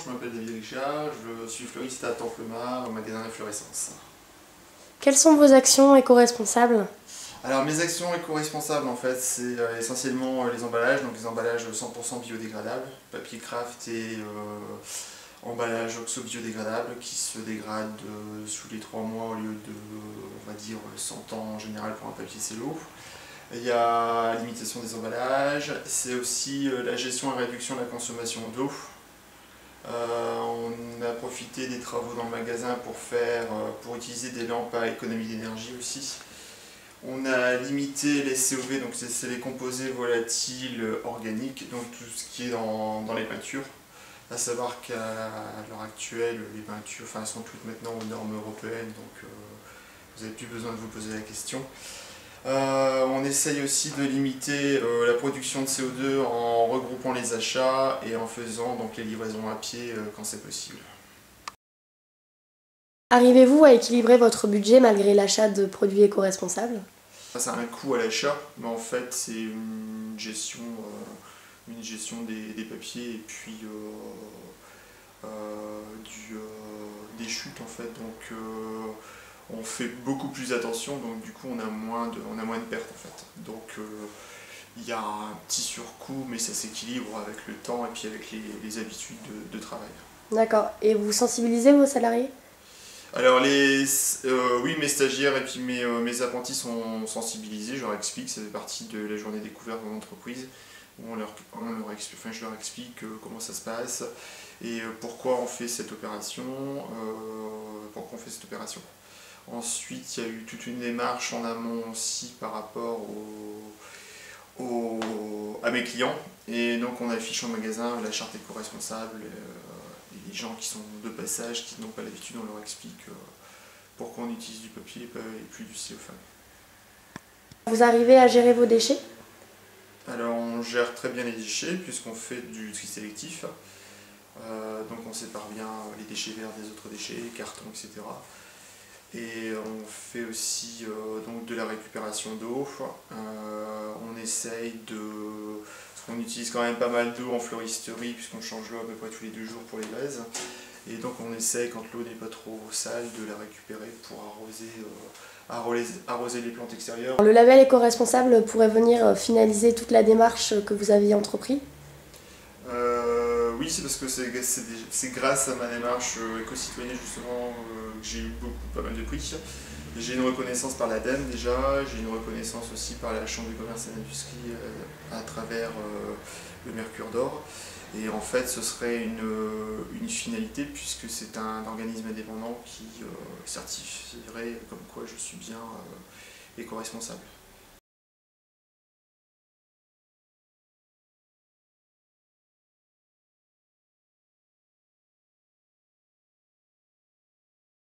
Je m'appelle David Richard, je suis fleuriste à Templemar, au magasin Inflorescence. Quelles sont vos actions éco-responsables? Alors mes actions éco-responsables en fait c'est essentiellement les emballages, donc les emballages 100% biodégradables, papier craft et emballage oxo-biodégradable qui se dégrade sous les 3 mois au lieu de on va dire 100 ans en général pour un papier cello. Il y a la limitation des emballages, c'est aussi la gestion et réduction de la consommation d'eau. On a profité des travaux dans le magasin pour utiliser des lampes à économie d'énergie aussi. On a limité les COV, donc c'est les composés volatiles organiques, donc tout ce qui est dans les peintures. À savoir qu'à l'heure actuelle, les peintures sont toutes maintenant aux normes européennes, donc vous n'avez plus besoin de vous poser la question. On essaye aussi de limiter la production de CO2 en regroupant les achats et en faisant donc les livraisons à pied quand c'est possible. Arrivez-vous à équilibrer votre budget malgré l'achat de produits éco-responsables? Ça a un coût à l'achat, mais en fait c'est une gestion des papiers et puis des chutes en fait. Donc on fait beaucoup plus attention, donc du coup on a moins de pertes en fait. Donc il y a un petit surcoût, mais ça s'équilibre avec le temps et puis avec les habitudes de travail. D'accord. Et vous sensibilisez vos salariés? Alors oui, mes stagiaires et puis mes apprentis sont sensibilisés, je leur explique, ça fait partie de la journée découverte dans l'entreprise, où je leur explique comment ça se passe et pourquoi on fait cette opération. Ensuite, il y a eu toute une démarche en amont aussi par rapport à mes clients, et donc on affiche en magasin la charte éco-responsable. Les gens qui sont de passage, qui n'ont pas l'habitude, on leur explique pourquoi on utilise du papier et plus du cellophane. Vous arrivez à gérer vos déchets? Alors on gère très bien les déchets puisqu'on fait du tri sélectif. Donc on sépare bien les déchets verts des autres déchets, cartons, etc. Et on fait aussi donc de la récupération d'eau. On essaye on utilise quand même pas mal d'eau en fleuristerie puisqu'on change l'eau à peu près tous les 2 jours pour les vaises. Et donc on essaye, quand l'eau n'est pas trop sale, de la récupérer pour arroser les plantes extérieures. Le label éco-responsable pourrait venir finaliser toute la démarche que vous aviez entreprise? Oui, c'est parce que c'est grâce à ma démarche éco-citoyenne justement que j'ai eu pas mal de prix. J'ai une reconnaissance par l'ADEME déjà, j'ai une reconnaissance aussi par la Chambre de commerce et d'industrie à travers le Mercure d'Or. Et en fait ce serait une finalité puisque c'est un organisme indépendant qui certifierait comme quoi je suis bien éco-responsable.